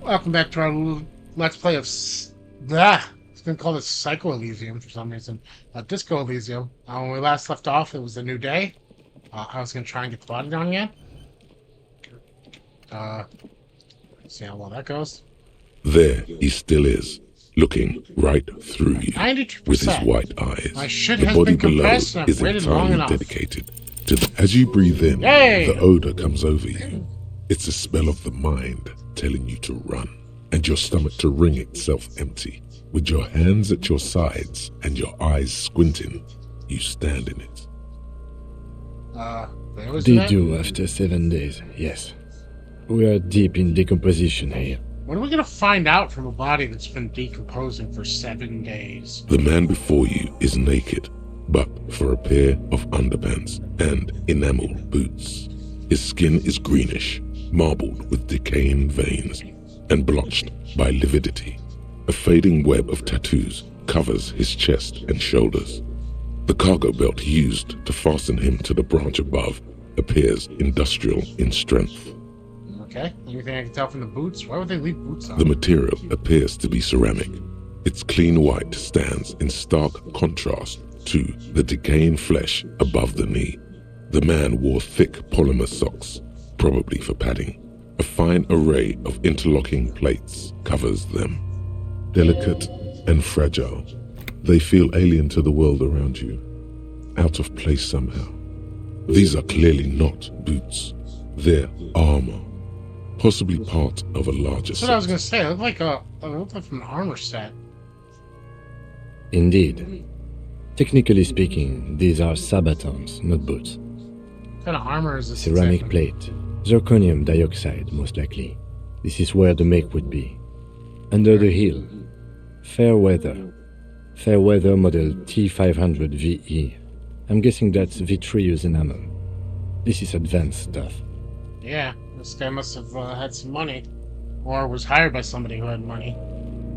Welcome back to our Let's Play of... It's been called a Psycho Elysium for some reason. Disco Elysium. When we last left off, it was a new day. I was going to try and get the body down again. See how well that goes. There he still is, looking right through you 92%. with his white eyes. My shit The has body been below compressed and I've is waited long entirely enough. dedicated to as you breathe in, Yay! the odor comes over you. It's the smell of the mind telling you to run, and your stomach to wring itself empty. With your hands at your sides and your eyes squinting, you stand in it. They always They that? do after 7 days, yes. We are deep in decomposition here. What are we going to find out from a body that's been decomposing for 7 days? The man before you is naked, but for a pair of underpants and enamel boots. His skin is greenish, marbled with decaying veins, and blotched by lividity. A fading web of tattoos covers his chest and shoulders. The cargo belt used to fasten him to the branch above appears industrial in strength. Okay, anything I can tell from the boots? Why would they leave boots on? The material appears to be ceramic. Its clean white stands in stark contrast to the decaying flesh above the knee. The man wore thick polymer socks, probably for padding. A fine array of interlocking plates covers them. Delicate and fragile, they feel alien to the world around you, out of place somehow. These are clearly not boots. They're armor, possibly part of a larger That's what I was set. going to say. It looked like from an armor set. Indeed. Technically speaking, these are sabatons, not boots. What kind of armor is this? Ceramic exactly? plate. Zirconium dioxide, most likely. This is where the make would be. Under the heel. Fair weather. Fair weather model T500 VE. I'm guessing that's vitreous enamel. This is advanced stuff. Yeah, this guy must have had some money. Or was hired by somebody who had money.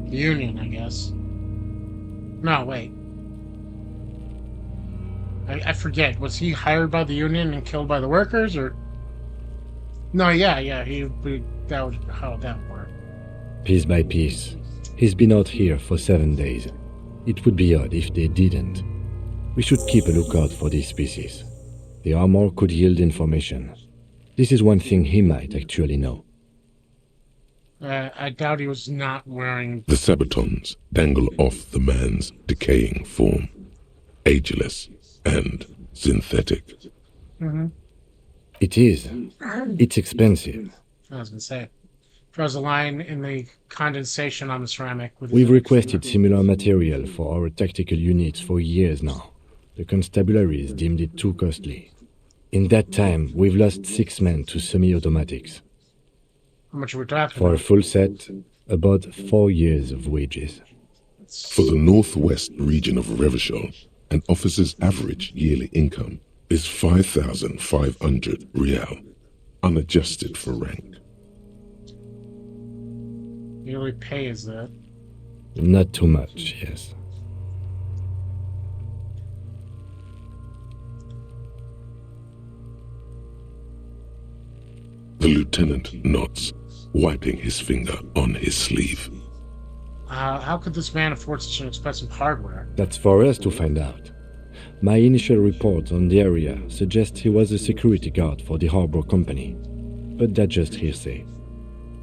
The Union, I guess. No, wait. I forget. Was he hired by the Union and killed by the workers, or... No, yeah, that would how that would work. Piece by piece. He's been out here for 7 days. It would be odd if they didn't. We should keep a lookout for these species. The armor could yield information. This is one thing he might actually know. I doubt he was not wearing... The sabatons dangle off the man's decaying form, ageless and synthetic. Mm-hmm. It is. It's expensive. I was going to say. Draws a line in the condensation on the ceramic. With We've requested similar material for our tactical units for years now. The constabularies deemed it too costly. In that time, we've lost 6 men to semi-automatics. How much are we talking For a about? full set, about 4 years of wages. For the northwest region of Revachol, an officer's average yearly income is 5,500 real, unadjusted for rank. Yearly pay is that? Not too much, yes. The lieutenant nods, wiping his finger on his sleeve. How could this man afford such an expensive hardware? That's for us to find out. My initial report on the area suggests he was a security guard for the harbor company. But that's just hearsay.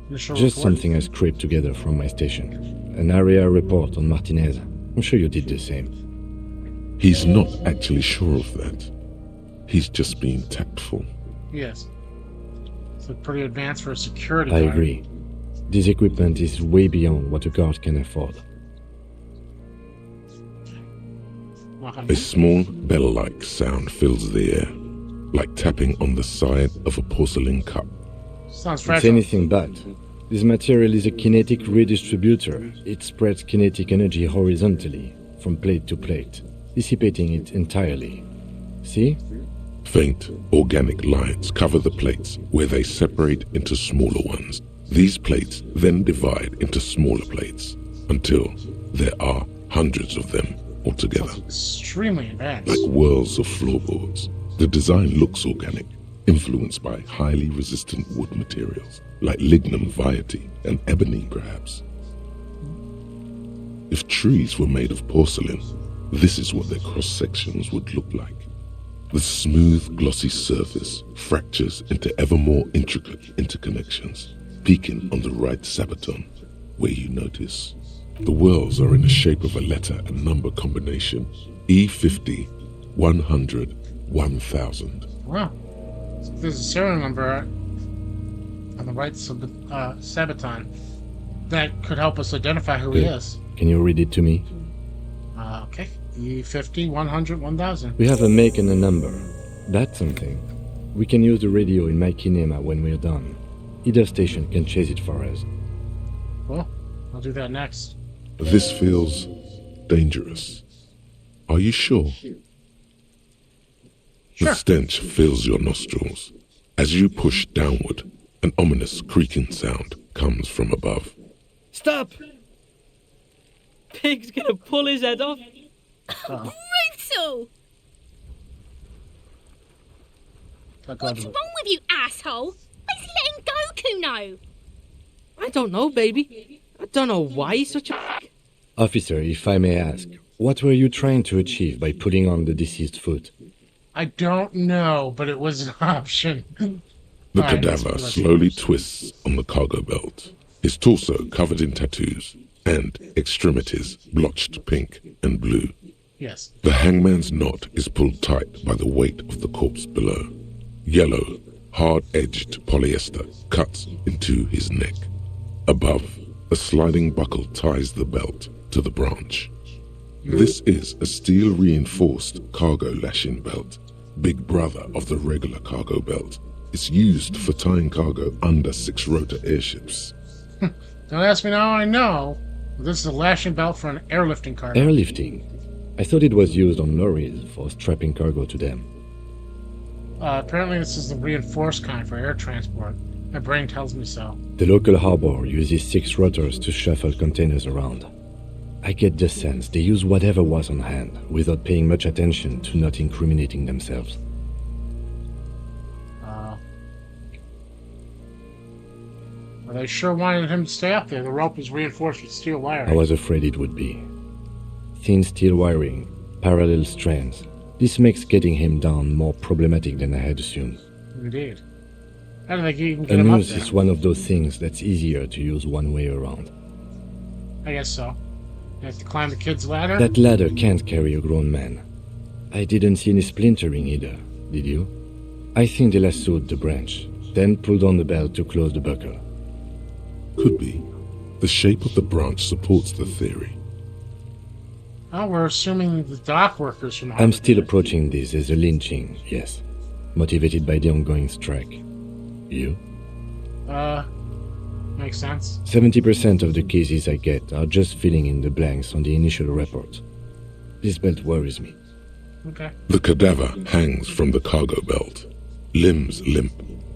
Initial Just report? something I scraped together from my station. An area report on Martinez. I'm sure you did the same. He's not actually sure of that. He's just being tactful. Yes. It's pretty advanced for a security I guard. agree. This equipment is way beyond what a guard can afford. A small bell-like sound fills the air, like tapping on the side of a porcelain cup. Sounds It's fragile. anything but. This material is a kinetic redistributor. It spreads kinetic energy horizontally, from plate to plate, dissipating it entirely. See? Faint, organic lines cover the plates where they separate into smaller ones. These plates then divide into smaller plates until there are hundreds of them altogether, Extremely advanced. like whirls of floorboards. The design looks organic, influenced by highly resistant wood materials like lignum vitae and ebony perhaps. If trees were made of porcelain, this is what their cross-sections would look like. The smooth, glossy surface fractures into ever more intricate interconnections, peaking on the right sabaton, where you notice the whorls are in the shape of a letter and number combination, E50, 100, 1000. Wow. So there's a serial number on the right sabaton that could help us identify who he Good. is. Can you read it to me? Okay. E50, 100, 1000. We have a make and a number. That's something. We can use the radio in my kinema when we're done. Either station can chase it for us. Well, I'll do that next. This feels dangerous. Are you sure? Sure. The stench fills your nostrils. As you push downward, an ominous creaking sound comes from above. Stop! Pig's gonna pull his head off. Uh-oh. Brutal! What's wrong with you, asshole? Why's he letting Goku know? I don't know, baby. I don't know why he's such a... Officer, if I may ask, what were you trying to achieve by putting on the deceased foot? I don't know, but it was an option. The Alright, cadaver let's slowly see. twists on the cargo belt, his torso covered in tattoos and extremities blotched pink and blue. Yes. The hangman's knot is pulled tight by the weight of the corpse below. Yellow, hard-edged polyester cuts into his neck. Above, a sliding buckle ties the belt to the branch. This is a steel-reinforced cargo lashing belt, big brother of the regular cargo belt. It's used for tying cargo under six-rotor airships. Don't ask me now, I know. This is a lashing belt for an airlifting cargo. Airlifting. I thought it was used on lorries for strapping cargo to them. Apparently this is the reinforced kind for air transport. My brain tells me so. The local harbor uses 6 rotors to shuffle containers around. I get the sense they use whatever was on hand, without paying much attention to not incriminating themselves. Well, they sure wanted him to stay up there. The rope was reinforced with steel wire. I was afraid it would be. Thin steel wiring, parallel strands. This makes getting him down more problematic than I had assumed. Indeed. How do they even A get him up noose there? is one of those things that's easier to use one way around. I guess so. You have to climb the kid's ladder? That ladder can't carry a grown man. I didn't see any splintering either, did you? I think they lassoed the branch, then pulled on the belt to close the buckle. Could be. The shape of the branch supports the theory. Oh, we're assuming the dock workers from I'm still approaching this as a lynching, yes. Motivated by the ongoing strike. You? Makes sense. 70% of the cases I get are just filling in the blanks on the initial report. This belt worries me. Okay. The cadaver hangs from the cargo belt, limbs limp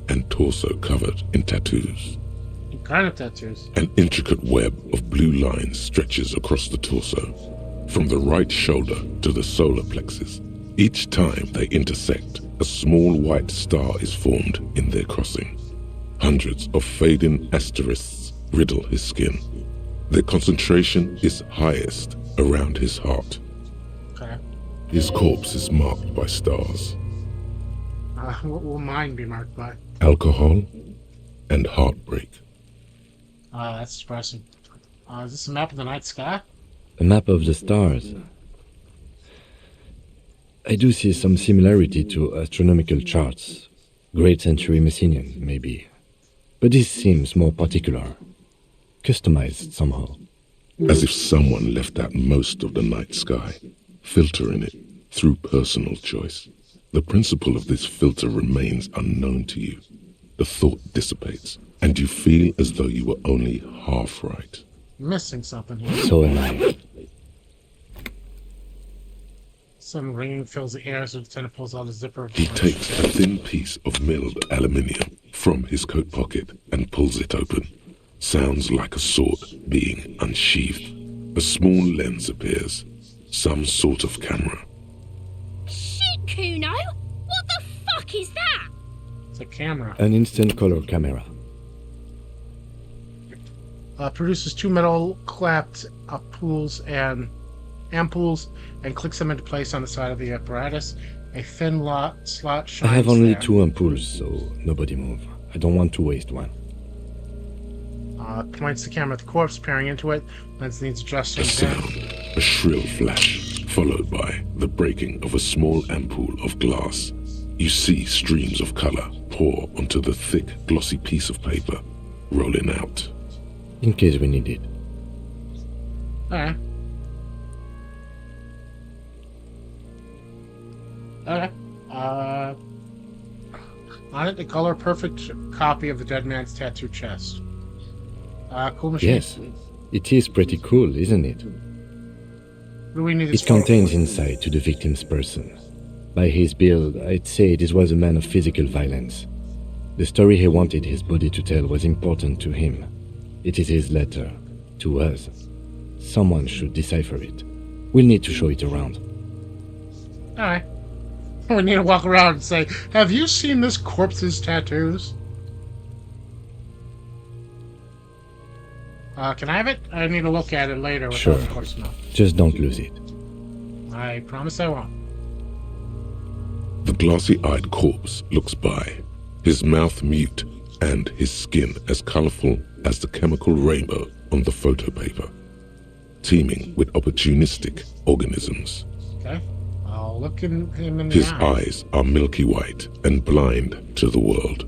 and torso covered in tattoos. What kind of tattoos? An intricate web of blue lines stretches across the torso, from the right shoulder to the solar plexus. Each time they intersect, a small white star is formed in their crossing. Hundreds of fading asterisks riddle his skin. Their concentration is highest around his heart. Okay. His corpse is marked by stars, What will mine be marked by? alcohol, and heartbreak. That's depressing. Is this a map of the night sky? A map of the stars. I do see some similarity to astronomical charts. Great Century Messinian, maybe. But this seems more particular. Customized somehow. As if someone left out most of the night sky, filtering it through personal choice. The principle of this filter remains unknown to you. The thought dissipates, and you feel as though you were only half right. Missing something here. So am I. Some ringing fills the air as the lieutenant pulls out a zipper. He takes a thin piece of milled aluminium from his coat pocket and pulls it open. Sounds like a sword being unsheathed. A small lens appears. Some sort of camera. Shit, Kuno! What the fuck is that? It's a camera. An instant color camera. Produces two metal clapped ampoules and clicks them into place on the side of the apparatus. A thin slot shines I have only there. 2 ampoules, so nobody move. I don't want to waste one. Points the camera at the corpse, peering into it. Lens needs adjusting. A sound, a shrill flash, followed by the breaking of a small ampoule of glass. You see streams of color pour onto the thick, glossy piece of paper, rolling out. In case we need it. Alright. Okay. On it, the color perfect copy of the dead man's tattoo chest. Cool machine. Yes. It is pretty cool, isn't it? What do we need this It for? contains insight to the victim's person. By his build, I'd say this was a man of physical violence. The story he wanted his body to tell was important to him. It is his letter, to us. Someone should decipher it. We'll need to show it around. Alright. We need to walk around and say, have you seen this corpse's tattoos? Can I have it? I need to look at it later without Sure. the corpse now. Just don't lose it. I promise I won't. The glossy-eyed corpse looks by, his mouth mute and his skin as colorful as the chemical rainbow on the photo paper, teeming with opportunistic organisms. Okay. I'll look him in the His eye. eyes are milky white and blind to the world,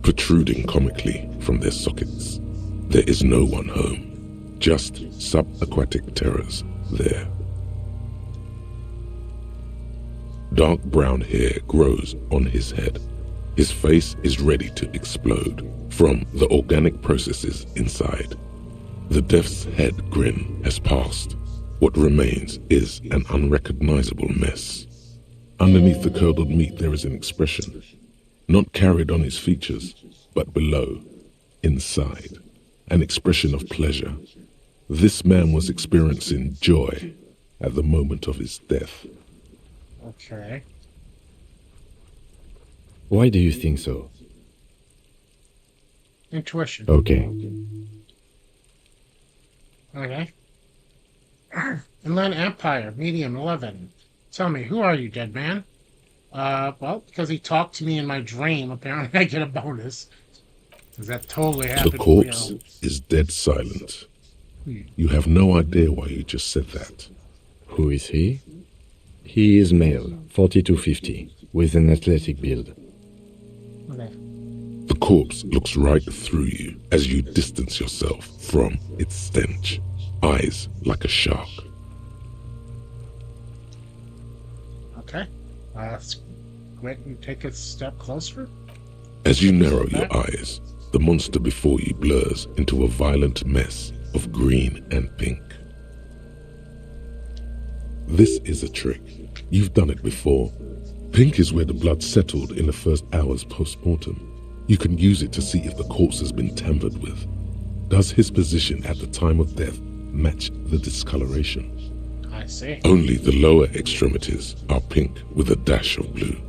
protruding comically from their sockets. There is no one home, just subaquatic terrors there. Dark brown hair grows on his head. His face is ready to explode from the organic processes inside. The death's head grin has passed. What remains is an unrecognizable mess. Underneath the curdled meat there is an expression, not carried on his features, but below, inside, an expression of pleasure. This man was experiencing joy at the moment of his death. Okay. Why do you think so? Intuition. Okay. Okay. Inland Empire, medium 11. Tell me, who are you, dead man? Well, because he talked to me in my dream, apparently I get a bonus. Because that totally happened. The corpse is dead silent. You have no idea why you just said that. Who is he? He is male, 4250, with an athletic build. Okay. The corpse looks right through you as you distance yourself from its stench, eyes like a shark. Okay. Let's go ahead and take a step closer. As you narrow your eyes, the monster before you blurs into a violent mess of green and pink. This is a trick. You've done it before. Pink is where the blood settled in the first hours post-mortem. You can use it to see if the corpse has been tampered with. Does his position at the time of death match the discoloration? I see. Only the lower extremities are pink with a dash of blue.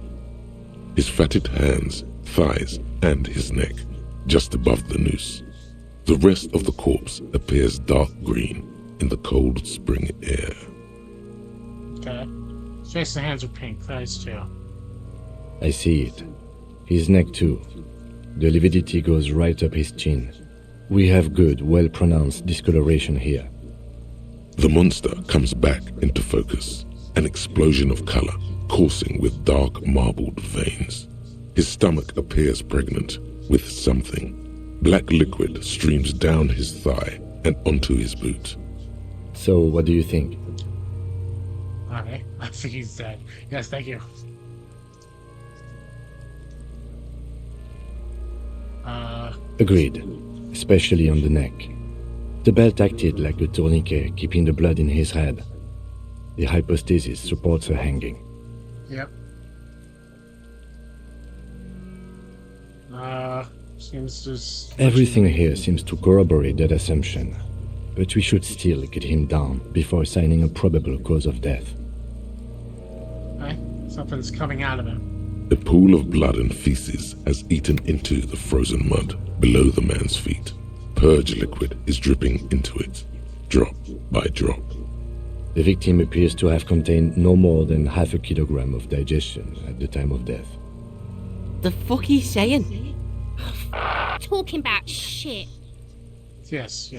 His fatted hands, thighs, and his neck, just above the noose. The rest of the corpse appears dark green in the cold spring air. Okay. Face and hands are pink, thighs too. I see it. His neck too. The lividity goes right up his chin. We have good, well-pronounced discoloration here. The monster comes back into focus, an explosion of color coursing with dark marbled veins. His stomach appears pregnant with something. Black liquid streams down his thigh and onto his boot. So, what do you think? Okay. I think he's dead. Yes, thank you. Agreed, especially on the neck. The belt acted like a tourniquet, keeping the blood in his head. The hypostasis supports a hanging. Yep. Seems just... Everything here seems to corroborate that assumption, but we should still get him down before assigning a probable cause of death. Okay. Something's coming out of him. A pool of blood and feces has eaten into the frozen mud below the man's feet. Purge liquid is dripping into it, drop by drop. The victim appears to have contained no more than half a kilogram of digestion at the time of death. The fuck he saying? Talking about shit. Yes.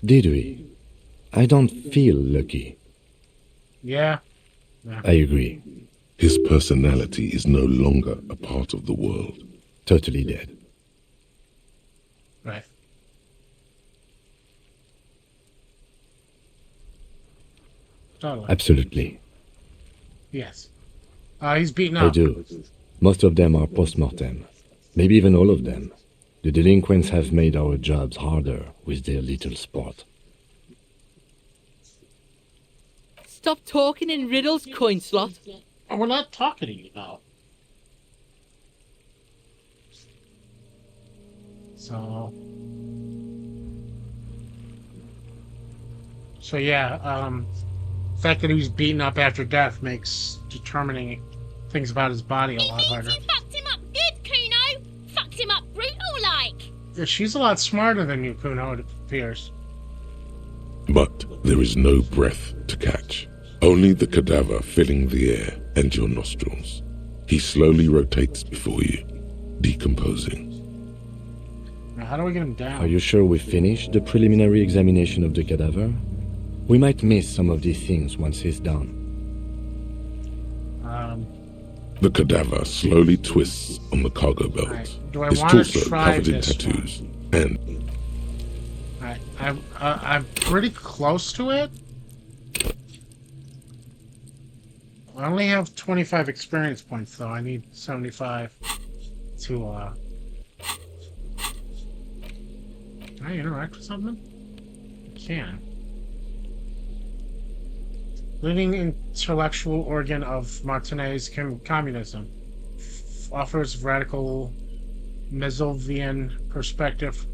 Did we? I don't feel lucky. Yeah. I agree. His personality is no longer a part of the world. Totally dead. Right. Totally. Absolutely. Yes. He's beaten I up. do. Most of them are post-mortem. Maybe even all of them. The delinquents have made our jobs harder with their little sport. Stop talking in riddles, coin slot. Oh, we're not talking to you now. So yeah, the fact that he was beaten up after death makes determining things about his body a lot harder. You fucked him up good, Kuno. Fucked him up brutal like. Yeah, she's a lot smarter than you, Kuno, it appears. But there is no breath to catch. Only the cadaver filling the air and your nostrils. He slowly rotates before you, decomposing. Now, how do we get him down? Are you sure we finished the preliminary examination of the cadaver? We might miss some of these things once he's done. The cadaver slowly twists on the cargo belt. Right. Do I His want to torso try covered in this tattoos. And Alright, I'm pretty close to it. I only have 25 experience points, though. I need 75 to, Can I interact with something? I can. Leading intellectual organ of Martinez communism. Offers radical Mesovian perspective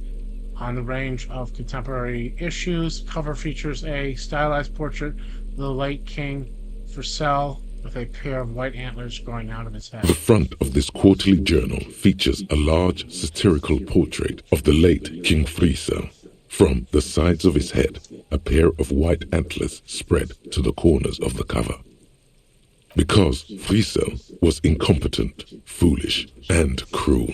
on the range of contemporary issues. Cover features a stylized portrait of the late King Faisal with a pair of white antlers growing out of his head. the front of this quarterly journal features a large satirical portrait of the late King Faisal. From the sides of his head, a pair of white antlers spread to the corners of the cover. Because Faisal was incompetent, foolish, and cruel.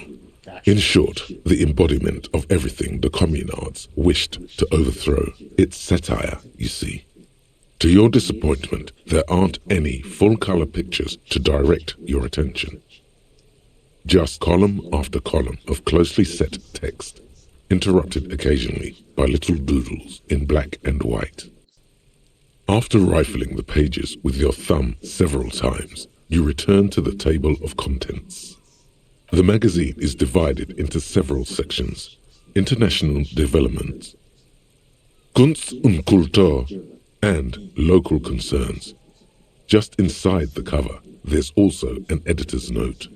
In short, the embodiment of everything the communards wished to overthrow. It's satire, you see. To your disappointment, there aren't any full-color pictures to direct your attention. Just column after column of closely set text, interrupted occasionally by little doodles in black and white. After rifling the pages with your thumb several times, you return to the table of contents. The magazine is divided into several sections: international development, Kunst und Kultur, and local concerns. Just inside the cover, there's also an editor's note.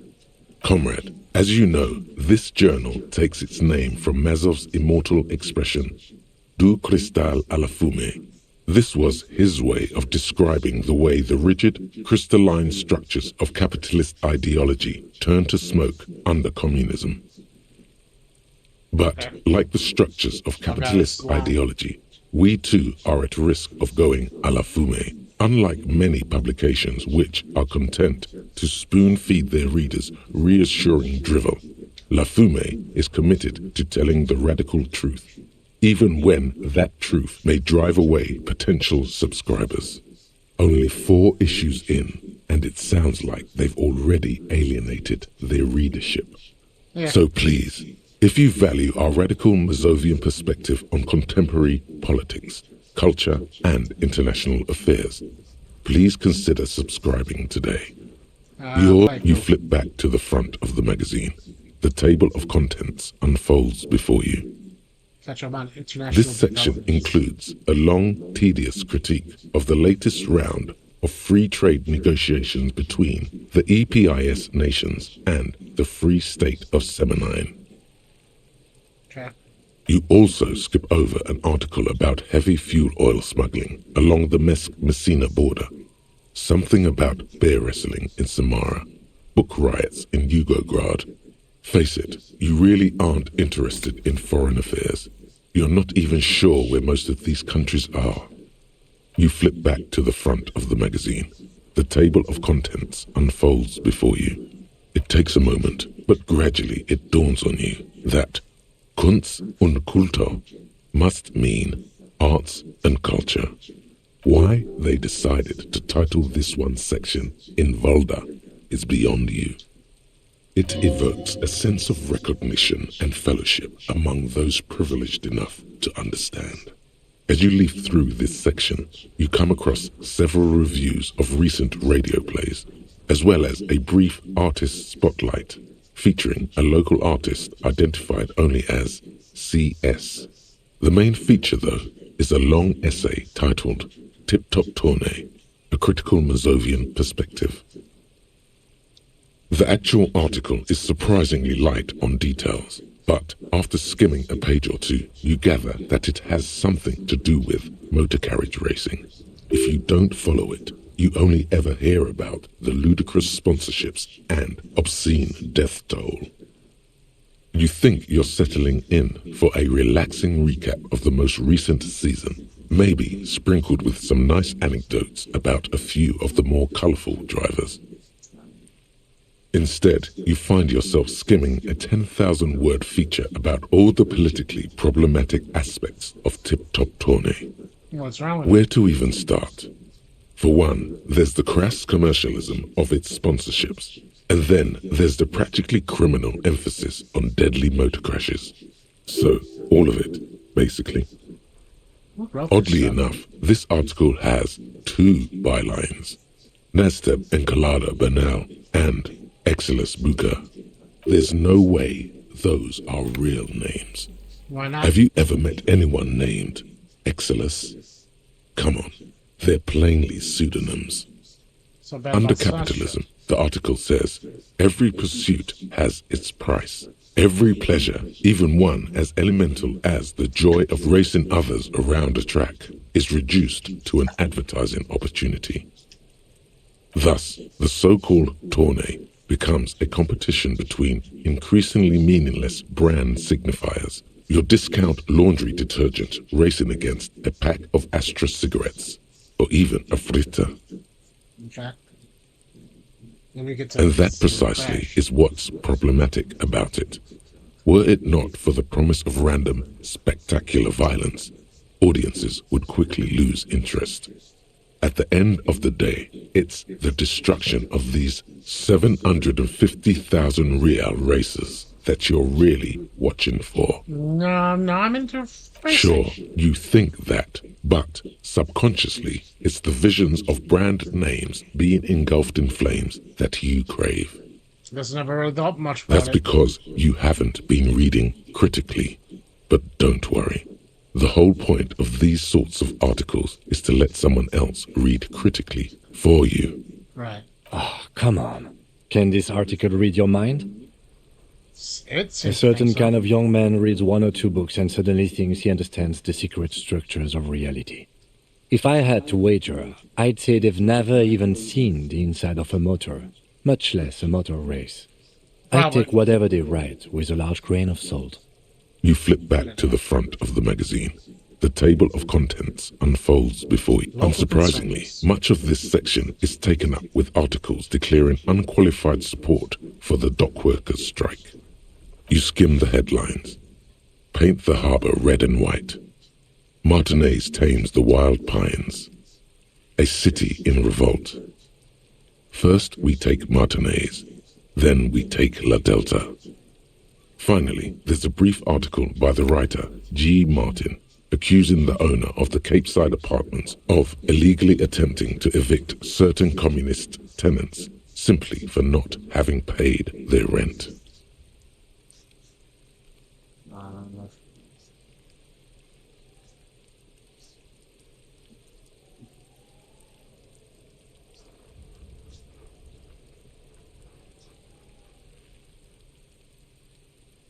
Comrade, as you know, this journal takes its name from Mazov's immortal expression, du cristal à la fumée. This was his way of describing the way the rigid, crystalline structures of capitalist ideology turn to smoke under communism. But, like the structures of capitalist ideology, we too are at risk of going à la fumée, unlike many publications which are content to spoon-feed their readers reassuring drivel. La Fumée is committed to telling the radical truth, even when that truth may drive away potential subscribers. Only 4 issues in, and it sounds like they've already alienated their readership. Yeah. So please, if you value our radical Mazovian perspective on contemporary politics, culture, and international affairs, please consider subscribing today. You flip back to the front of the magazine. The table of contents unfolds before you. This section includes a long, tedious critique of the latest round of free trade negotiations between the EPIS nations and the Free State of Semenine. Okay. You also skip over an article about heavy fuel oil smuggling along the Messina border, something about bear wrestling in Samara, book riots in Yugograd. Face it, you really aren't interested in foreign affairs. You're not even sure where most of these countries are. You flip back to the front of the magazine. The table of contents unfolds before you. It takes a moment, but gradually it dawns on you that Kunst und Kultur must mean arts and culture. Why they decided to title this one section in Valda is beyond you. It evokes a sense of recognition and fellowship among those privileged enough to understand. As you leaf through this section, you come across several reviews of recent radio plays, as well as a brief artist spotlight featuring a local artist identified only as CS. The main feature, though, is a long essay titled Tip Top Tournée, a critical Mazovian perspective. The actual article is surprisingly light on details, but after skimming a page or two, you gather that it has something to do with motor carriage racing. If you don't follow it, you only ever hear about the ludicrous sponsorships and obscene death toll. You think you're settling in for a relaxing recap of the most recent season, maybe sprinkled with some nice anecdotes about a few of the more colorful drivers. Instead, you find yourself skimming a 10,000-word feature about all the politically problematic aspects of Tip Top Tournée. What's wrong with Where it? to even start? For one, there's the crass commercialism of its sponsorships, and then there's the practically criminal emphasis on deadly motor crashes. So, all of it, basically. What wrote this Oddly stuff? enough, this article has two bylines, Nasteb Encolada Bernal and Exilus Buka. There's no way those are real names. Why not? Have you ever met anyone named Exilus? Come on, they're plainly pseudonyms. So bad Under about capitalism, the article says, every pursuit has its price. Every pleasure, even one as elemental as the joy of racing others around a track, is reduced to an advertising opportunity. Thus, the so-called tournée becomes a competition between increasingly meaningless brand signifiers. Your discount laundry detergent racing against a pack of Astra cigarettes, or even a fritter. Okay. Then we get to And that see the precisely crash. is what's problematic about it. Were it not for the promise of random, spectacular violence, audiences would quickly lose interest. At the end of the day, it's the destruction of these 750,000 real races that you're really watching for. No, I'm into racing. Sure, you think that, but subconsciously, it's the visions of brand names being engulfed in flames that you crave. This never really thought much about That's it. because you haven't been reading critically. But don't worry. The whole point of these sorts of articles is to let someone else read critically for you. Right. Oh, come on. Can this article read your mind? It's A certain kind of young man reads one or two books and suddenly thinks he understands the secret structures of reality. If I had to wager, I'd say they've never even seen the inside of a motor, much less a motor race. I Probably. take whatever they write with a large grain of salt. You flip back to the front of the magazine. The table of contents unfolds before you. Local Unsurprisingly, concerns. much of this section is taken up with articles declaring unqualified support for the dock workers' strike. You skim the headlines. Paint the harbor red and white. Martinez tames the wild pines. A city in revolt. First we take Martinez, then we take La Delta. Finally, there's a brief article by the writer G. Martin accusing the owner of the Cape Side apartments of illegally attempting to evict certain communist tenants simply for not having paid their rent.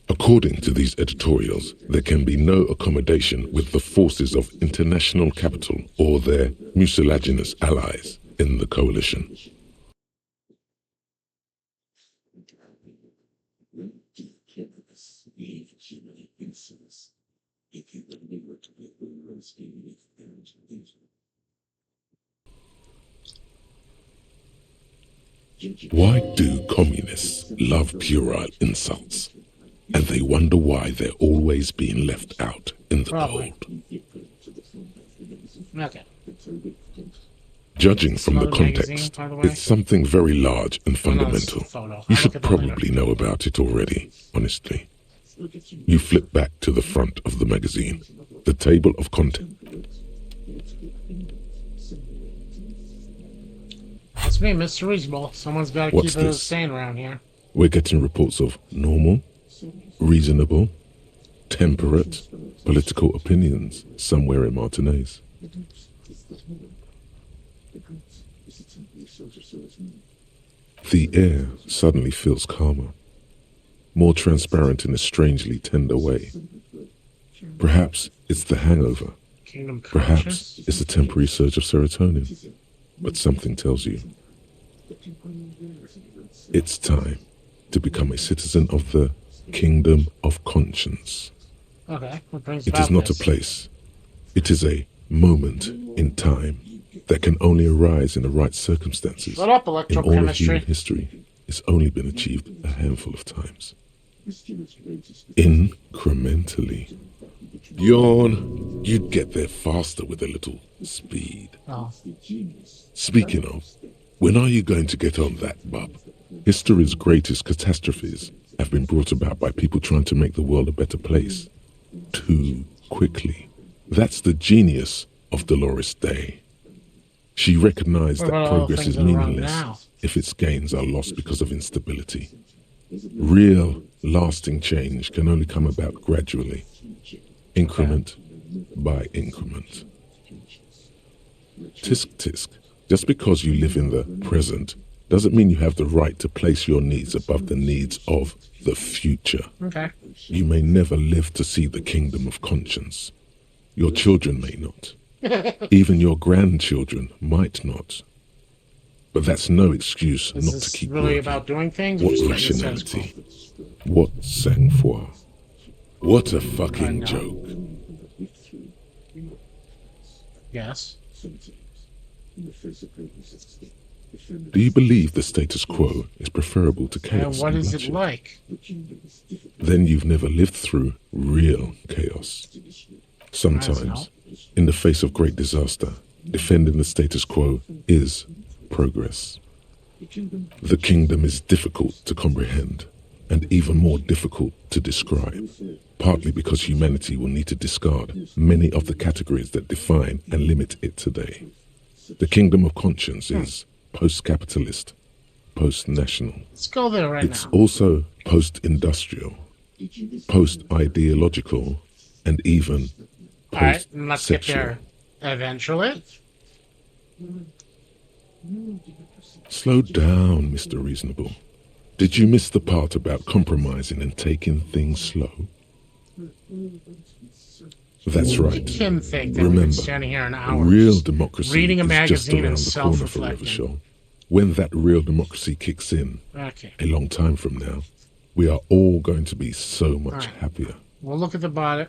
According to these editorials, there can be no accommodation with the forces of international capital or their mucilaginous allies in the coalition. Why do communists love puerile insults? And they wonder why they're always being left out in the Probably. cold. Okay. Judging from the Another magazine, context, by the way. it's something very large and Oh, no, it's fundamental. a photo. I'll You look should at that later. probably know about it already, honestly. You flip back to the front of the magazine, the table of contents. That's me, Mr. Reasonable. Someone's got to What's keep it this? sane around here. We're getting reports of normal, reasonable, temperate political opinions somewhere in Martinez. The air suddenly feels calmer, more transparent in a strangely tender way. Perhaps it's the hangover. Kingdom Perhaps Conscious? it's a temporary surge of serotonin. But something tells you it's time to become a citizen of the Kingdom of Conscience. Okay, what brings It about is not a this? place. It is a moment in time that can only arise in the right circumstances. Shut up, In all of human electrochemistry. history, it's only been achieved a handful of times. Incrementally. Yawn. You'd get there faster with a little speed. Oh, Speaking of, when are you going to get on that, bub? History's greatest catastrophes have been brought about by people trying to make the world a better place. Too quickly. That's the genius of Dolores Day. She recognized What that about all the progress things is that are wrong meaningless now? if its gains are lost because of instability. Real, lasting change can only come about gradually, increment by increment. Tisk tisk. Just because you live in the present doesn't mean you have the right to place your needs above the needs of the future. okay. You may never live to see the kingdom of conscience. Your children may not. Even your grandchildren might not. But that's no excuse Is not to this keep really working. about doing things? Or What just keeping the status quo? rationality? What sang-froid? What a fucking no. joke. Yes. Do you believe the status quo is preferable to And chaos what and is it bloodshed? like? Then you've never lived through real chaos. Sometimes, in the face of great disaster, defending the status quo is progress. The kingdom is difficult to comprehend and even more difficult to describe, partly because humanity will need to discard many of the categories that define and limit it today. The kingdom of conscience is post-capitalist, post-national. Let's go there right It's now. also post-industrial, post-ideological, and even All right, and let's get post-sexual. there eventually. Slow down, Mr. Reasonable. Did you miss the part about compromising and taking things slow? That's right. Make him think that we've been Remember, standing here an hour. real democracy reading a is just magazine around and the corner for self-reflecting. Revachol. When that real democracy kicks in, Okay. a long time from now, we are all going to be so much Alright. happier. We'll look at the body.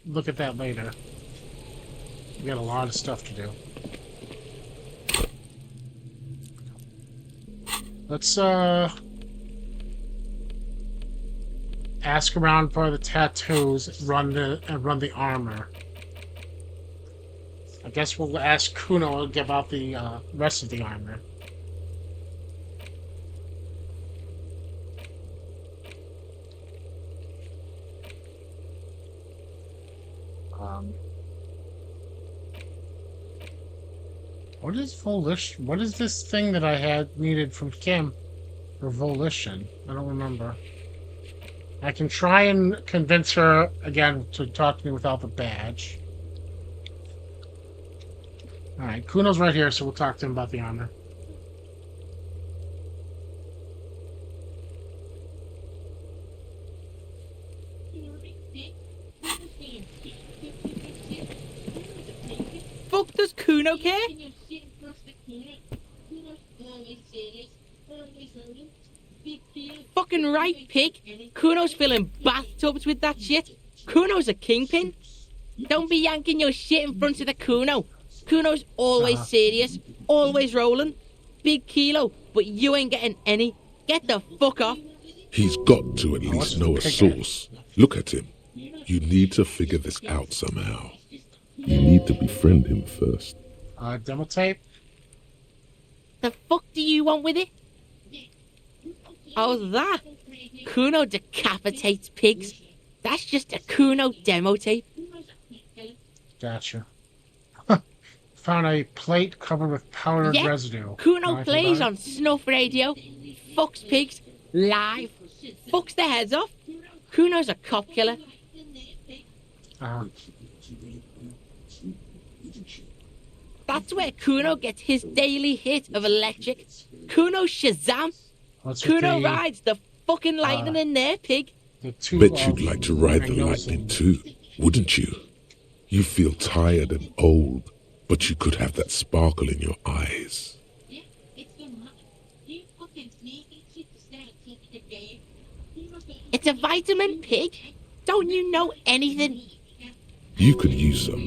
Look at that later. We got a lot of stuff to do. Let's ask around for the tattoos. Run the armor. I guess we'll ask Kuno about the rest of the armor. What is volition? What is this thing that I had needed from Kim for volition? I don't remember. I can try and convince her again to talk to me without the badge. Alright, Kuno's right here, so we'll talk to him about the armor. Kuno care? Fucking right, pig. Kuno's filling bathtubs with that shit. Kuno's a kingpin. Don't be yanking your shit in front of the Kuno. Kuno's always serious, always rolling. Big kilo, but you ain't getting any. Get the fuck off. He's got to at least know a source. Look at him. You need to figure this out somehow. You need to befriend him first. Demo tape. The fuck do you want with it? Oh, that? Kuno decapitates pigs. That's just a Kuno demo tape. Gotcha. Found a plate covered with powdered Yeah, residue. Kuno plays on snuff radio, fucks pigs, live, fucks their heads off. Kuno's a cop killer. That's where Kuno gets his daily hit of electric. Kuno Shazam. Kuno rides the fucking lightning in there, pig. Bet you'd like to ride the lightning too, wouldn't you? You feel tired and old, but you could have that sparkle in your eyes. It's a vitamin, pig. Don't you know anything? You could use some.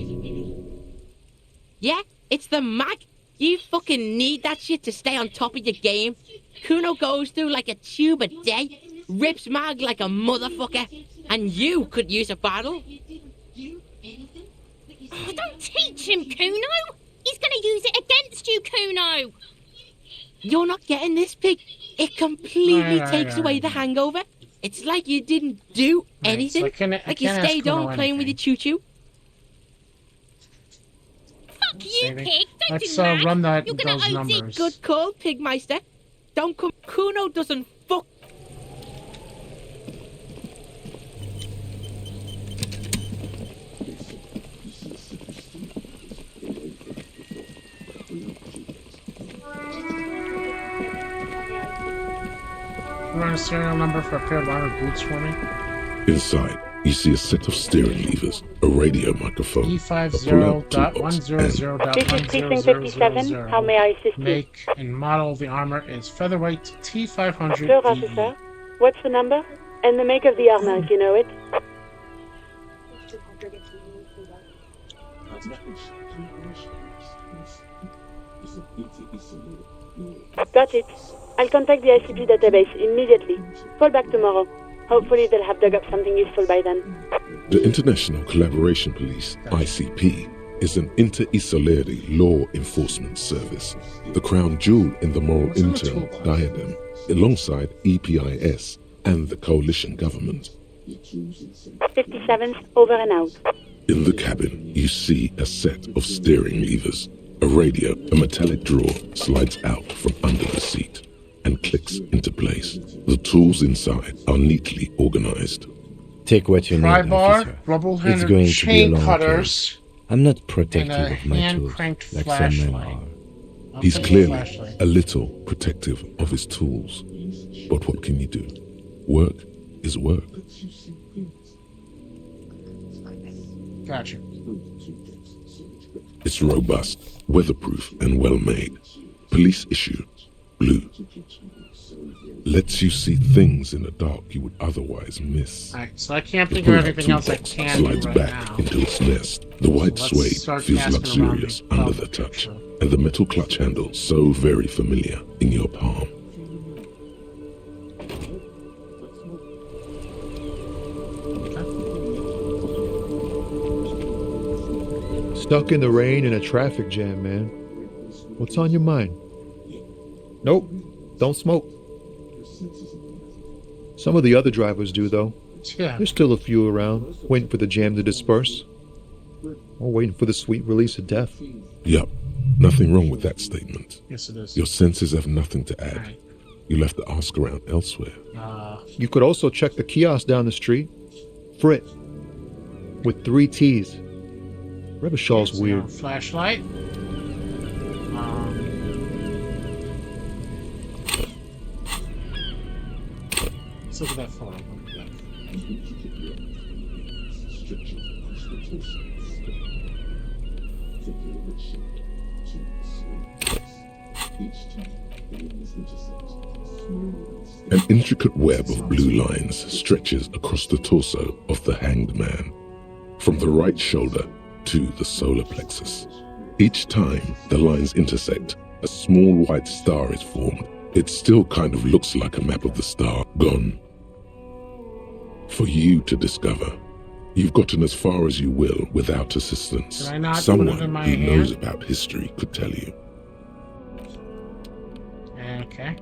Yeah, it's the mag. You fucking need that shit to stay on top of your game. Kuno goes through like a tube a day, rips mag like a motherfucker, and you could use a battle. Oh, don't teach him, Kuno. He's going to use it against you, Kuno. You're not getting this, pig. It completely takes away the hangover. It's like you didn't do anything. Like you stayed home playing with your choo-choo. Fuck you, pig. Don't Let's do that. run You're gonna those OD. numbers. Good call, Pigmeister. Don't come. Kuno doesn't fuck. Run a serial number for a pair of armored boots for me. Inside, you see a set of steering levers, a radio microphone, a pull-out toolbox, and This is Precinct 57. How may I assist you? Make and model of the armor is featherweight T500. Sure, officer. What's the number? And the make of the armor, if you know it. Got it. I'll contact the ICP database immediately. Call back tomorrow. Hopefully they'll have dug up something useful by then. The International Collaboration Police, ICP, is an inter-Isolari law enforcement service, the crown jewel in the moral internal diadem, alongside EPIS and the coalition government. 57th, over and out. In the cabin, you see a set of steering levers. A radio, a metallic drawer, slides out from under the seat and clicks into place. The tools inside are neatly organized. Take what you need, Pry bar, officer. It's rubble-handed going to be a chain long cutters, case. I'm not protective and a of my tools, hand-cranked like some men flashlight. are. He's Okay, clearly flashlight. a little protective of his tools. But what can you do? Work is work. Gotcha. It's robust, weatherproof, and well-made. Police issue, blue. Lets you see things in the dark you would otherwise miss. Alright, so I can't The think of pull-out anything else I toolbox can slides do right back now. into its nest. The white Let's suede start feels asking around luxurious the under the public touch, picture. and the metal clutch handle so very familiar in your palm. Stuck in the rain in a traffic jam, man. What's on your mind? Nope, don't smoke. Some of the other drivers do, though. Yeah. There's still a few around, waiting for the jam to disperse. Or waiting for the sweet release of death. Yup, nothing wrong with that statement. Yes, it is. Your senses have nothing to add. Alright. You'll have to ask around elsewhere. You could also check the kiosk down the street. Frit. With 3 T's. Rebishaw's so, weird. Flashlight. Let's look at that photo. An intricate web of blue lines stretches across the torso of the hanged man, from the right shoulder to the solar plexus. Each time the lines intersect, a small white star is formed. It still kind of looks like a map of the star gone. For you to discover. You've gotten as far as you will without assistance. Did I not put it Someone in my who knows hand? about history could tell you. Okay.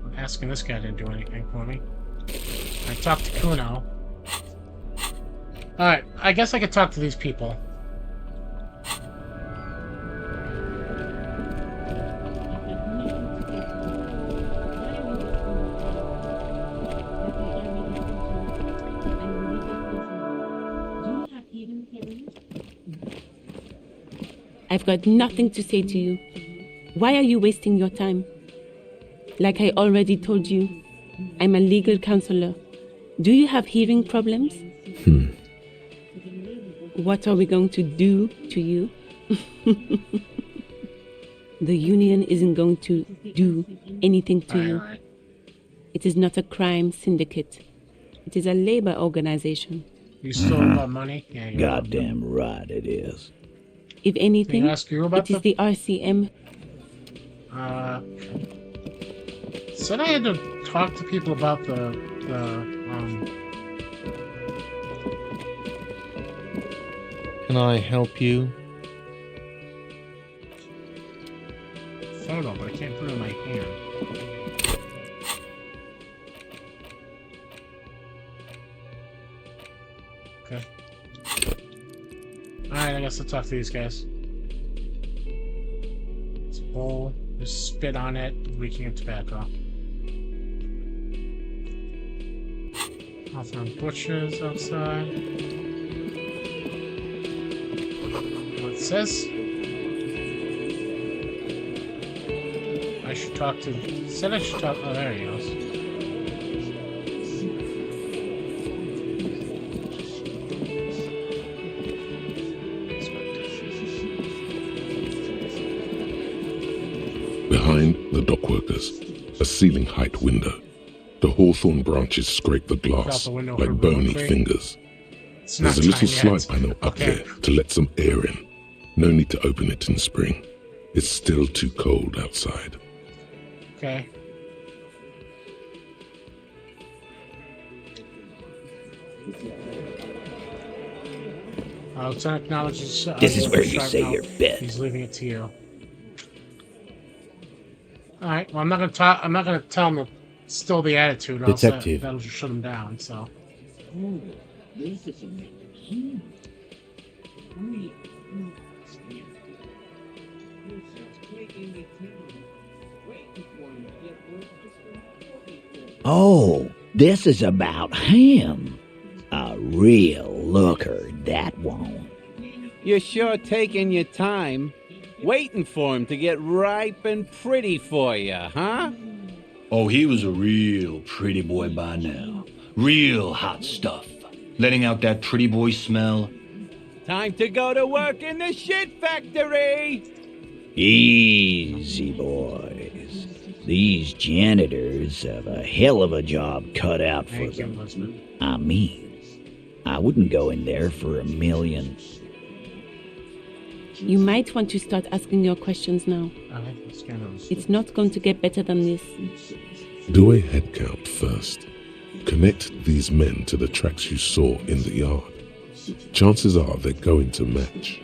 I'm asking this guy to do anything for me. I talked to Kuno. Alright, I guess I could talk to these people. I've got nothing to say to you. Why are you wasting your time? Like I already told you, I'm a legal counselor. Do you have hearing problems? What are we going to do to you? The union isn't going to do anything to you. Alright. It is not a crime syndicate. It is a labor organization. You stole about money? Yeah, you Goddamn right it is. If anything, Can I ask you about it is the RCM. Said I had to talk to people about the Can I help you? photo, but I can't put it in my hand. Okay. Alright, I guess I'll talk to these guys. It's a bowl. There's spit on it, reeking of tobacco. Hawthorne Butchers outside. What it says? I should talk to... It said I should talk... Oh, there he goes. Behind the dockworkers, a ceiling height window. The hawthorn branches scrape the glass the window like for bony quickly. fingers. It's not There's a little time yet. slide panel up Okay. there to let some air in. No need to open it in spring. It's still too cold outside. Okay. Lieutenant acknowledges. This is where you Sharp say note. your bit. He's leaving it to you. All right. Well, I'm not gonna talk. I'm not gonna tell him to still the attitude. Or else Detective. that'll just shut him down. So. Oh, this is about him. A real looker, that one. You're sure taking your time, waiting for him to get ripe and pretty for you, huh? Oh, he was a real pretty boy by now. Real hot stuff. Letting out that pretty boy smell. Time to go to work in the shit factory! Easy, boys. These janitors have a hell of a job cut out for Thank you, them. Elizabeth. I mean, I wouldn't go in there for $1 million. You might want to start asking your questions now. All right. Let's get those. It's not going to get better than this. Do a head count first. Connect these men to the tracks you saw in the yard. Chances are they're going to match.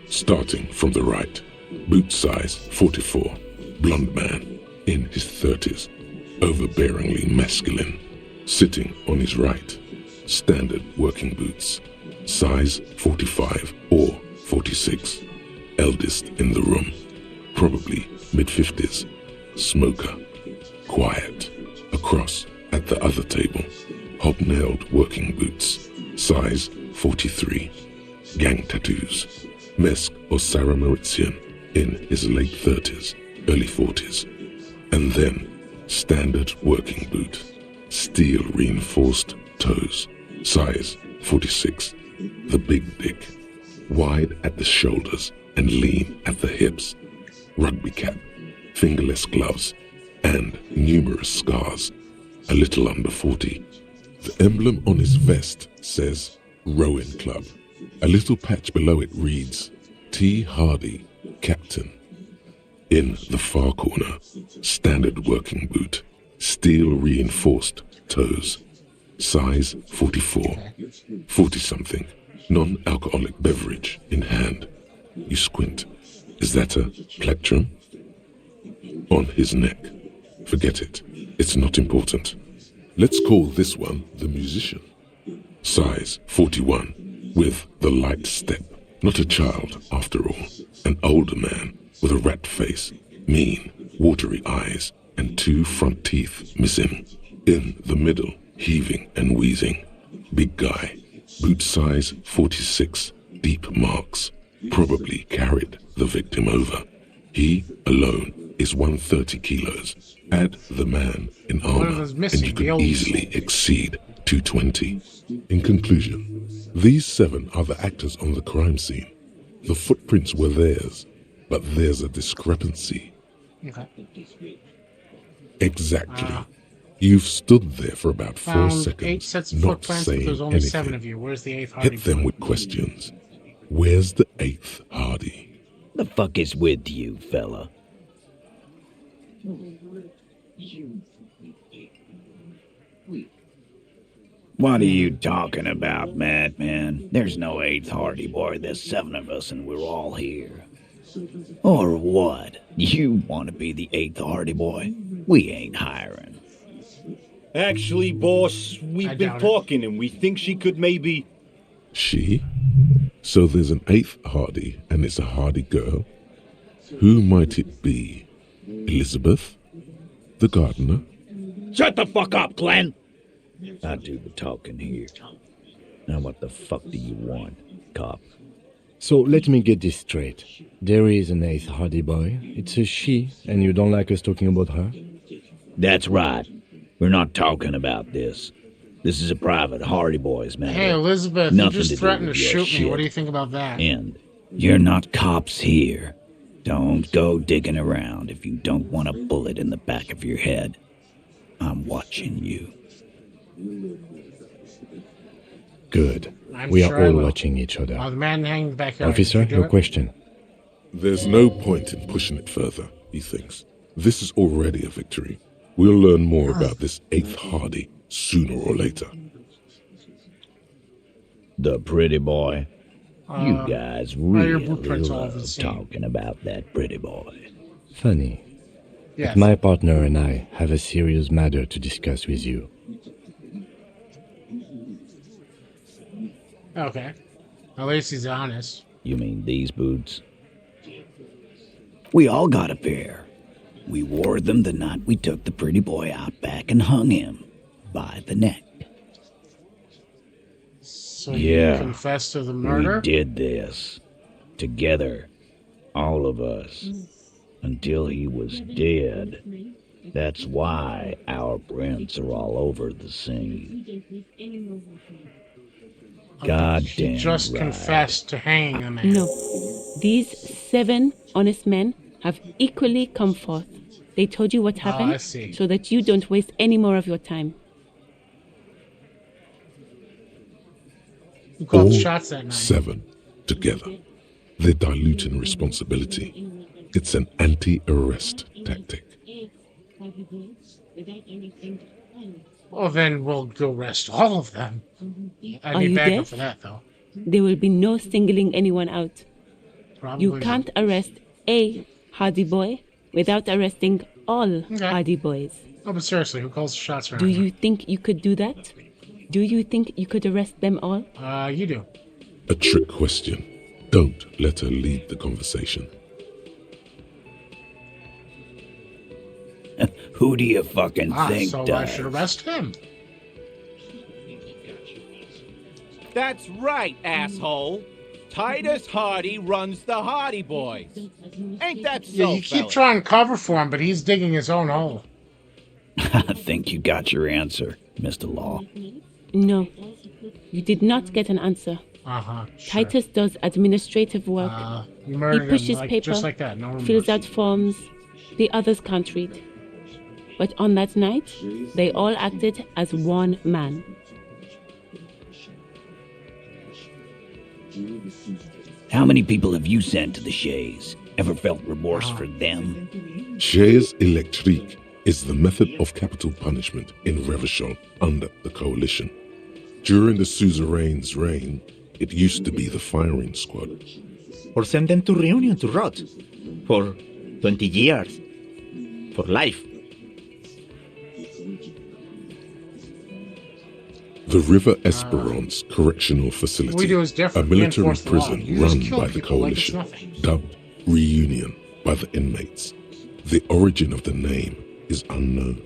Starting from the right, boot size 44, blonde man, in his 30s, overbearingly masculine. Sitting on his right, standard working boots, size 45 or 46, eldest in the room, probably mid-50s, smoker, quiet. Across at the other table, hobnailed working boots, size 43, gang tattoos, Mesk or Sarah Mauritian in his late 30s, early 40s, and then standard working boot, steel reinforced toes, size 46, the big dick, wide at the shoulders, and lean at the hips. Rugby cap, fingerless gloves, and numerous scars. A little under 40. The emblem on his vest says Rowing Club. A little patch below it reads T. Hardy, Captain. In the far corner, standard working boot, steel reinforced toes. Size 44. 40-something, non-alcoholic beverage in hand. You squint. Is that a plectrum? On his neck. Forget it. It's not important. Let's call this one the musician. Size 41, with the light step. Not a child, after all. An older man with a rat face, mean, watery eyes, and 2 front teeth missing. In the middle, heaving and wheezing. Big guy. Boot size 46, deep marks. Probably carried the victim over. He alone is 130 kilos. Add the man in armor, and you could easily exceed 220. In conclusion, these 7 are the actors on the crime scene. The footprints were theirs, but there's a discrepancy. Okay. Exactly. You've stood there for about 4 seconds, 8 sets of not footprints, but saying there's only anything. 7 of you. Where's the 8th Hardy? Hit them with questions. Where's the 8th Hardy? The fuck is with you, fella? What are you talking about, madman? There's no 8th Hardy Boy. There's 7 of us and we're all here. Or what? You want to be the 8th Hardy Boy? We ain't hiring. Actually, boss, we've been talking and we think she could maybe... She? So there's an 8th Hardy, and it's a Hardy girl? Who might it be? Elizabeth? The gardener? Shut the fuck up, Glenn! I do the talking here. Now what the fuck do you want, cop? So let me get this straight. There is an 8th Hardy Boy. It's a she, and you don't like us talking about her? That's right. We're not talking about this. This is a private Hardy Boys matter. Hey, Elizabeth, Nothing you just threatened to shoot me. shit. What do you think about that? And you're not cops here. Don't go digging around if you don't want a bullet in the back of your head. I'm watching you. Good. I'm We sure are I all will. watching each other. The man hanging in the backyard. Officer, Did you do your it? question. There's no point in pushing it further, he thinks. This is already a victory. We'll learn more about this 8th Hardy sooner or later. The pretty boy. You guys really blueprints all love the same. talking about that pretty boy. Funny. Yes. But my partner and I have a serious matter to discuss with you. Okay. At least he's honest. You mean these boots? We all got a pair. We wore them the night we took the pretty boy out back and hung him by the neck. So you confessed to the murder? We did this. Together. All of us. Until he was dead. That's why our prints are all over the scene. Goddamn Just right. confessed to hanging the man. No. These 7 honest men have equally come forth. They told you what happened I see. so that you don't waste any more of your time. Who called All the shots that night? 7 together. They're diluting responsibility. It's an anti-arrest tactic. Well, then we'll go arrest all of them. I Are need you backup deaf? for that, though. There will be no singling anyone out. Probably You can't arrest a Hardy Boy without arresting all Hardy Boys. Oh, but seriously, who calls the shots around Do here? you think you could do that? Do you think you could arrest them all? You do. A trick question. Don't let her lead the conversation. Who do you fucking think so I does? should arrest him. That's right, asshole. Titus Hardy runs the Hardy Boys. Ain't that so, Yeah, you keep fellas? trying to cover for him, but he's digging his own hole. I think you got your answer, Mr. Law. No, you did not get an answer. Uh-huh. Sure. Titus does administrative work. You He murdered pushes him, paper, just like that. No fills remorse. out forms. The others can't read. But on that night, they all acted as one man. How many people have you sent to the Shays? Ever felt remorse for them? Chaise électrique is the method of capital punishment in Revachol under the coalition. During the suzerain's reign, it used to be the firing squad. Or send them to Reunion to rot. For 20 years. For life. The River Esperance Correctional Facility, we do is a different. military Reinforce the law. prison You just run kill by the people like it's coalition, nothing. dubbed Reunion by the inmates. The origin of the name is unknown.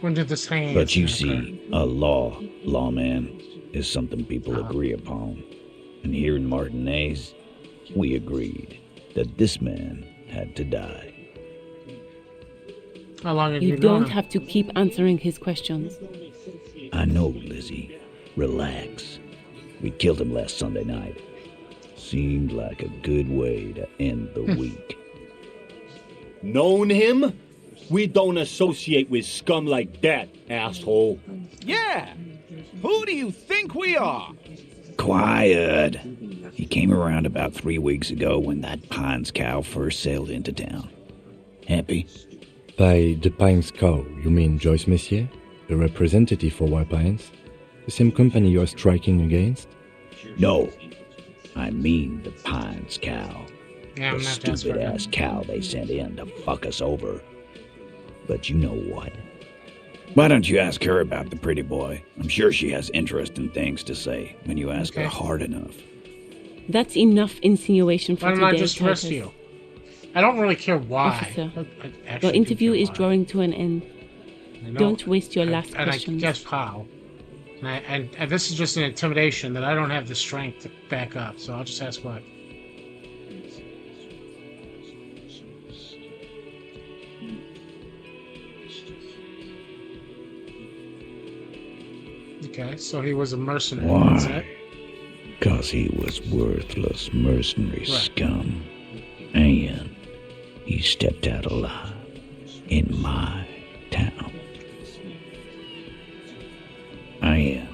When did this hanging? But you see, a lawman, is something people agree upon. And here in Martinez, we agreed that this man had to die. How long have You you known don't him? have to keep answering his questions. I know, Lizzie. Relax. We killed him last Sunday night. Seemed like a good way to end the week. Known him? We don't associate with scum like that, asshole. Yeah. Who do you think we are? Quiet. He came around about 3 weeks ago when that Pines cow first sailed into town. Happy? By the Pines cow, you mean Joyce Messier, the representative for White Pines? The same company you are striking against? No. I mean the Pines cow. Yeah, I'm The not desperate. stupid-ass cow they sent in to fuck us over. But you know what? Why don't you ask her about the pretty boy? I'm sure she has interesting things to say when you ask her hard enough. That's enough insinuation for Why don't today, I just arrest Titus. you? I don't really care why. Officer, I actually your do interview care is why. drawing to an end. I know. Don't waste your last And questions. I guess how. And this is just an intimidation that I don't have the strength to back up, so I'll just ask what. Okay, so he was a mercenary. That's Why? it. 'Cause he was worthless mercenary Right. scum. And he stepped out alive in my town. And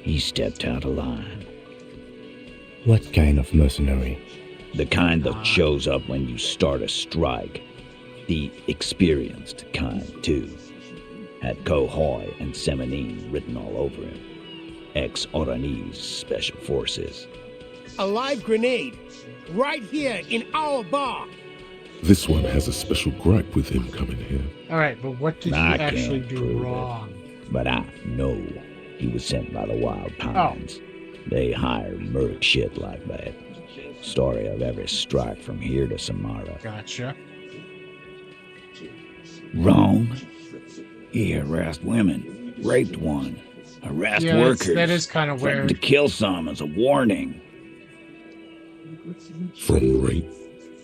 he stepped out alive. What kind of mercenary? The kind that shows up when you start a strike. The experienced kind, too. Had Cohoy and Semenine written all over him. Ex-Oranese Special Forces. A live grenade. Right here in our bar. This one has a special gripe with him coming here. Alright, but what did I he actually can't do prove it, wrong? but I know he was sent by the Wild Pines. They hire merc shit like that. Story of every strike from here to Samara. Gotcha. Wrong. He harassed women, raped one, harassed Yeah, workers. that is kind of threatened weird. to kill some as a warning. From rape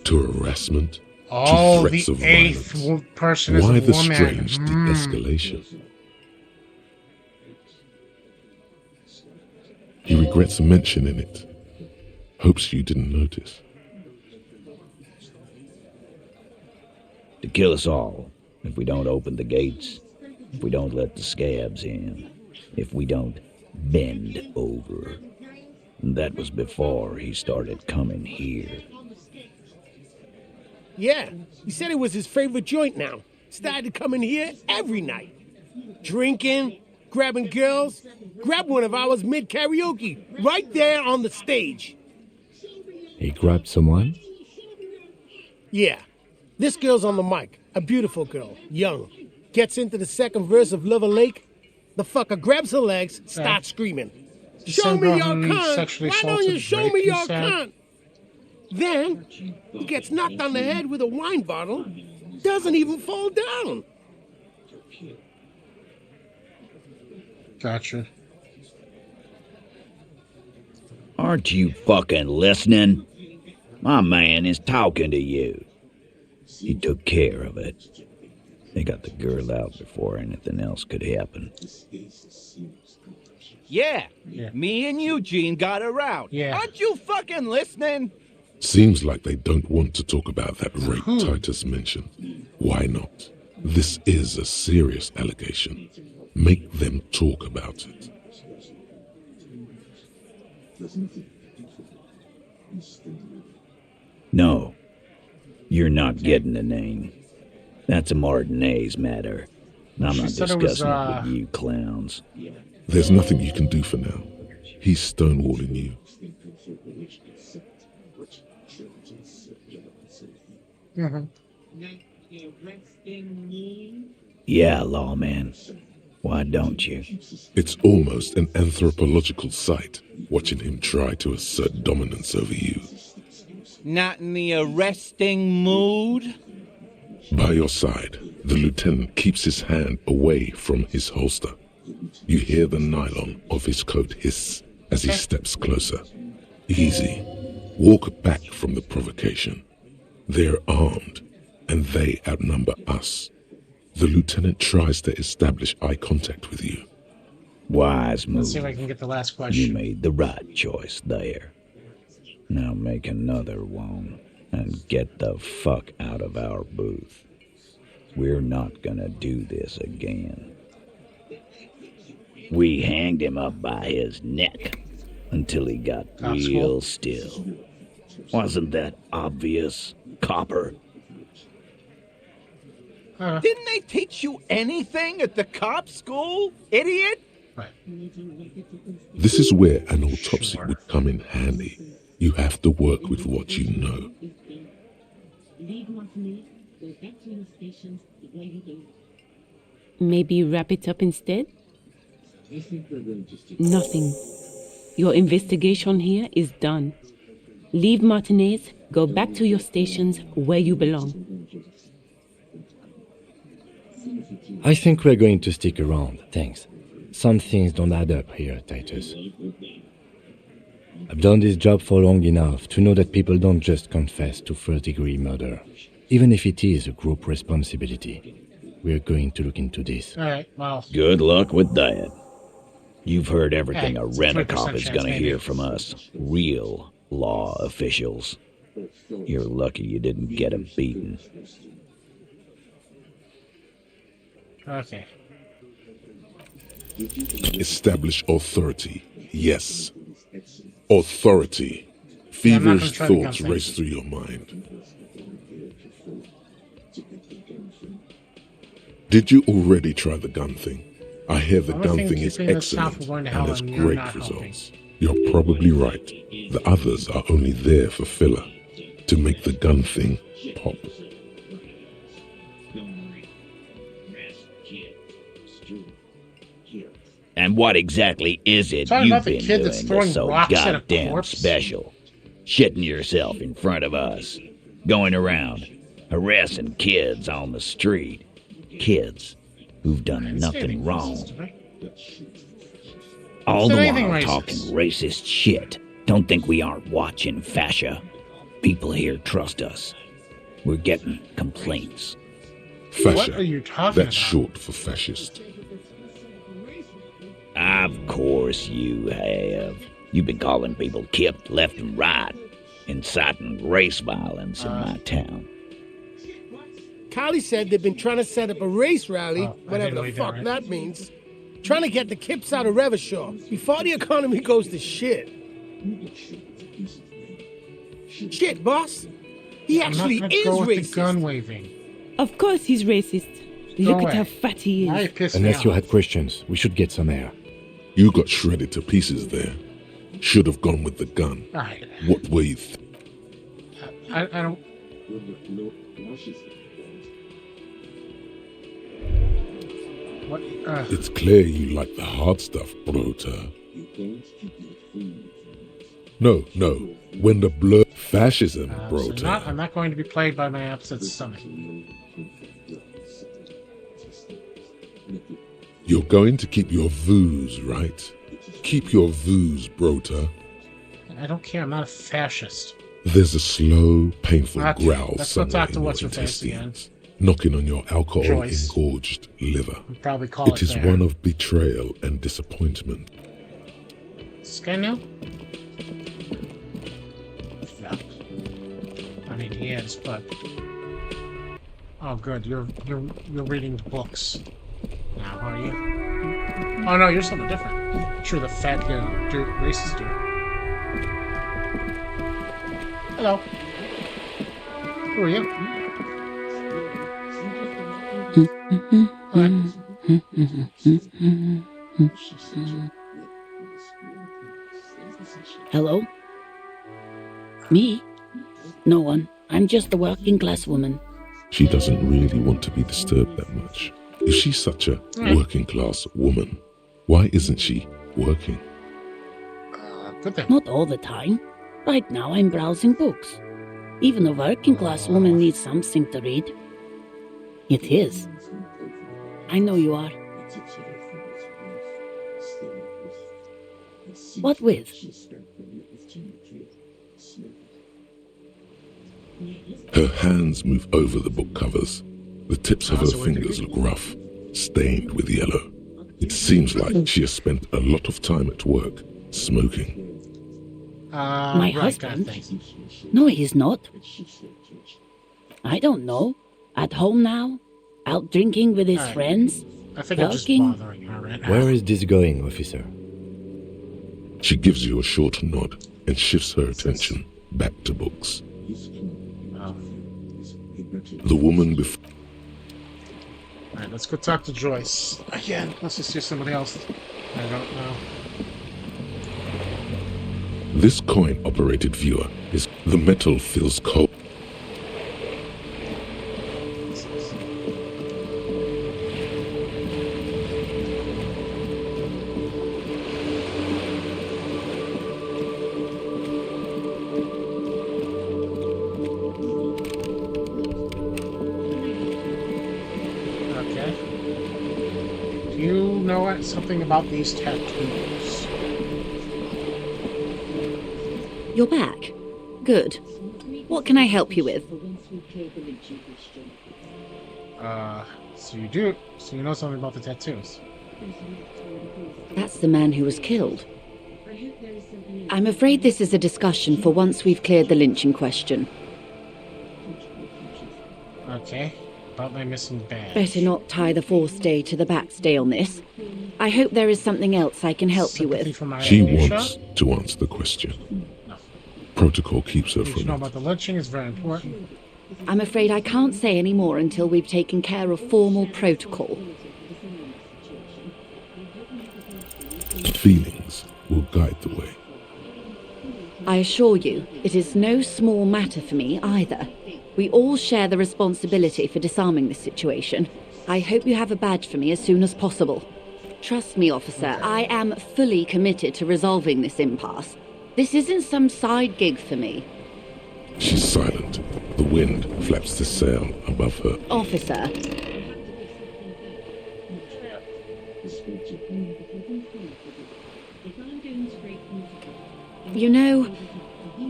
to harassment Oh, to threats the of eighth violence. person is Why a the woman. strange de-escalation? He regrets mentioning it. Hopes you didn't notice. To kill us all if we don't open the gates, if we don't let the scabs in, if we don't bend over. And that was before he started coming here. Yeah, he said it was his favorite joint now. Started coming here every night. Drinking, grabbing girls. Grabbed one of ours mid-karaoke, right there on the stage. He grabbed someone? Yeah, this girl's on the mic. A beautiful girl, young. Gets into the second verse of Lover Lake. The fucker grabs her legs, starts screaming. The Show same me girl your whom he cunt! sexually Why don't assaulted, you show raped, me you your said? cunt? Then, he gets knocked on the head with a wine bottle. Doesn't even fall down. Gotcha. Aren't you fucking listening? My man is talking to you. He took care of it. They got the girl out before anything else could happen. Yeah, me and Eugene got her out. Yeah. Aren't you fucking listening? Seems like they don't want to talk about that rape Titus mentioned. Why not? This is a serious allegation. Make them talk about it. No, you're not getting the name. That's a Martinez matter. I'm not discussing it with you clowns. There's nothing you can do for now. He's stonewalling you. Yeah, lawman. Why don't you? It's almost an anthropological sight, watching him try to assert dominance over you. Not in the arresting mood? By your side, the lieutenant keeps his hand away from his holster. You hear the nylon of his coat hiss as he steps closer. Easy. Walk back from the provocation. They're armed, and they outnumber us. The lieutenant tries to establish eye contact with you. Wise move. Let's see if I can get the last question. You made the right choice there. Now make another one and get the fuck out of our booth. We're not gonna do this again. We hanged him up by his neck until he got real still. Wasn't that obvious, Copper? Didn't they teach you anything at the cop school, idiot? This is where an autopsy would come in handy. You have to work with what you know. Maybe wrap it up instead? Nothing. Your investigation here is done. Leave Martinez, go back to your stations where you belong. I think we're going to stick around, thanks. Some things don't add up here, Titus. I've done this job for long enough to know that people don't just confess to first-degree murder, even if it is a group responsibility. We're going to look into this. All right, well. Good luck with that. You've heard everything Hey, a it's rent-a-cop 3% is chance, gonna maybe. hear from us. Real law officials. You're lucky you didn't get him beaten. Okay. Establish authority. Yes. Authority. I'm not gonna Feverish try the gun thoughts thing. race through your mind. Did you already try the gun thing? I hear the Only gun thing thing is keeping the South from excellent going to and hell has and you're great not helping. results. You're probably right. The others are only there for filler, to make the gun thing pop. And what exactly is it Talking you've about the been kid doing that's that's throwing so rocks at a goddamn corpse? special? Shitting yourself in front of us. Going around harassing kids on the street. Kids who've done nothing wrong. All the Said anything while racist. talking racist shit. Don't think we aren't watching, fascia. People here trust us. We're getting complaints. Fascia. What are you talking That's about? short for fascist. Of course you have. You've been calling people kipped left and right, inciting race violence in my town. Kylie said they've been trying to set up a race rally, whatever the read that fuck right. that means. Trying to get the kips out of Revershaw before the economy goes to shit. Shit, boss. He I'm actually not gonna is go with racist. the gun waving. Of course he's racist. Go Look away. at how fat he Now you is. pissed me Unless you off. had questions, we should get some air. You got shredded to pieces there. Should have gone with the gun. All right. What were you I don't. What? It's clear you like the hard stuff, Brota. No. When the blur fascism, So Brota. I'm not going to be played by my upset stomach. You're going to keep your vooz, right? Keep your vooz, Brota. I don't care. I'm not a fascist. There's a slow, painful Okay, growl let's go somewhere talk to in what's your her face again. intestines. knocking on your alcohol Joyce. engorged liver. We'd probably call It is there. one of betrayal and disappointment. Is this guy new? Yeah. I mean, he is, but... Oh, good. You're reading the books now, are you? Oh, no, you're something different. Sure, the fat do races do. Hello. Who are you? Hello? Me? No one. I'm just a working class woman. She doesn't really want to be disturbed that much. If she's such a working class woman, why isn't she working? Good thing. Not all the time. Right now I'm browsing books. Even a working class woman needs something to read. It is. I know you are. What with? Her hands move over the book covers. The tips of her fingers look rough, stained with yellow. It seems like she has spent a lot of time at work, smoking. My husband? No, he's not. I don't know. At home now? Out drinking with his friends? I think I'm just Working? bothering her right now. Where is this going, officer? She gives you a short nod and shifts her attention back to books. The woman before... Alright, let's go talk to Joyce. Again, let's just do somebody else. I don't know. This coin-operated viewer is... The metal feels cold. Okay. Do you know something about these tattoos? You're back. Good. What can I help you with? So you do. So you know something about the tattoos. That's the man who was killed. I'm afraid this is a discussion for once we've cleared the lynching question. Okay. About my missing badge. Better not tie the fourth day to the backstay on this. I hope there is something else I can help you with. She wants to answer the question. Protocol keeps her What you from know it. about the lynching is very important. I'm afraid I can't say any more until we've taken care of formal protocol. Feelings will guide the way. I assure you, it is no small matter for me either. We all share the responsibility for disarming this situation. I hope you have a badge for me as soon as possible. Trust me, officer, I am fully committed to resolving this impasse. This isn't some side gig for me. She's silent. The wind flaps the sail above her. Officer. You know,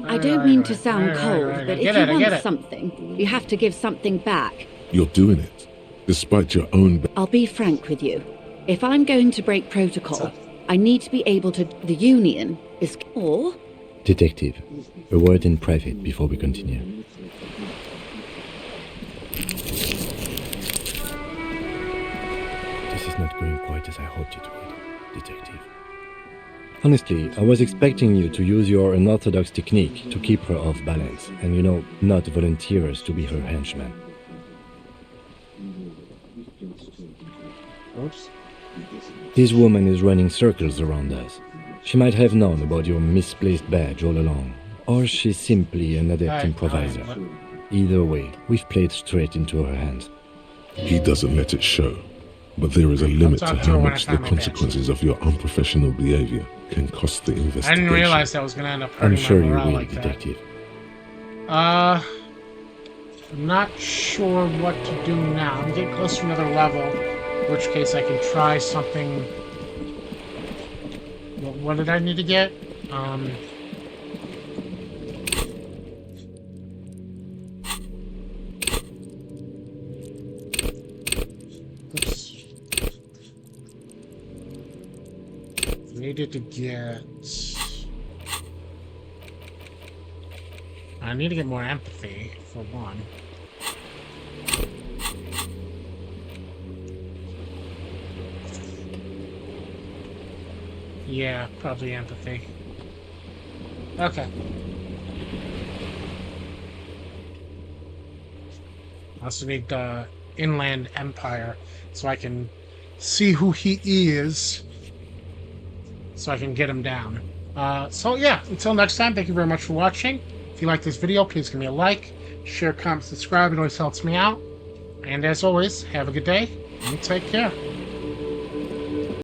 I don't mean to sound cold, but if you want something, you have to give something back. You're doing it, despite your own... I'll be frank with you. If I'm going to break protocol, I need to be able to... The Union is... Or... Detective, a word in private before we continue. This is not going quite as I hoped it would, Detective. Honestly, I was expecting you to use your unorthodox technique to keep her off balance, and not volunteer us to be her henchman. Oops. This woman is running circles around us. She might have known about your misplaced badge all along, or she's simply an adept improviser. Either way, we've played straight into her hands. He doesn't let it show, but there is a limit to how much the consequences of your unprofessional behavior can cost the investigation. I didn't realize that was going to end up hurting I'm sure my you morale will, like that. Detective. I'm not sure what to do now. I'm getting close to another level, in which case I can try something. What did I need to get? needed to get... I need to get more empathy, for one. Yeah, probably empathy. Okay. I also need the Inland Empire so I can see who he is, so I can get him down. So yeah, until next time, thank you very much for watching. If you like this video, please give me a like, share, comment, subscribe. It always helps me out. And as always, have a good day and take care.